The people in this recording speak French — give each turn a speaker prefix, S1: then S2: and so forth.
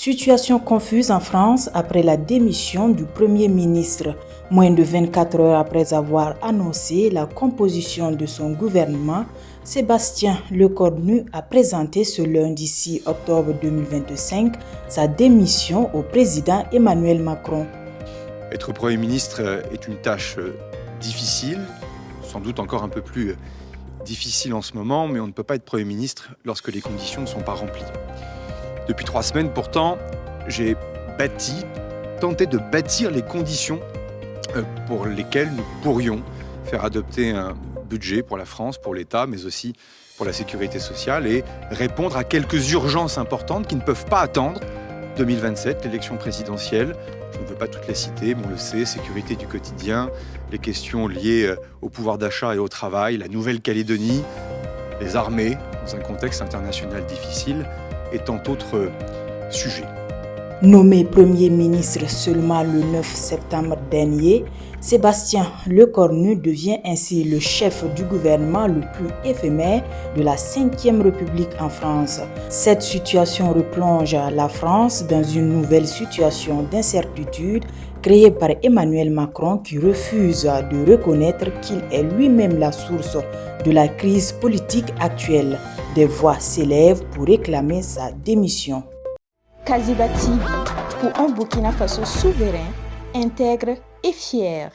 S1: Situation confuse en France après la démission du Premier ministre. Moins de 24 heures après avoir annoncé la composition de son gouvernement, Sébastien Lecornu a présenté ce lundi 6 octobre 2025 sa démission au président Emmanuel Macron.
S2: Être Premier ministre est une tâche difficile, sans doute encore un peu plus difficile en ce moment, mais on ne peut pas être Premier ministre lorsque les conditions ne sont pas remplies. Depuis 3 semaines, pourtant, j'ai tenté de bâtir les conditions pour lesquelles nous pourrions faire adopter un budget pour la France, pour l'État, mais aussi pour la sécurité sociale et répondre à quelques urgences importantes qui ne peuvent pas attendre 2027, l'élection présidentielle. Je ne veux pas toutes les citer, mais on le sait, sécurité du quotidien, les questions liées au pouvoir d'achat et au travail, la Nouvelle-Calédonie, les armées, dans un contexte international difficile, et tant d'autres sujets.
S1: Nommé Premier ministre seulement le 9 septembre dernier, Sébastien Lecornu devient ainsi le chef du gouvernement le plus éphémère de la Ve République en France. Cette situation replonge la France dans une nouvelle situation d'incertitude créée par Emmanuel Macron qui refuse de reconnaître qu'il est lui-même la source de la crise politique actuelle. Des voix s'élèvent pour réclamer sa démission.
S3: Kaziba TV, pour un Burkina Faso souverain, intègre et fier.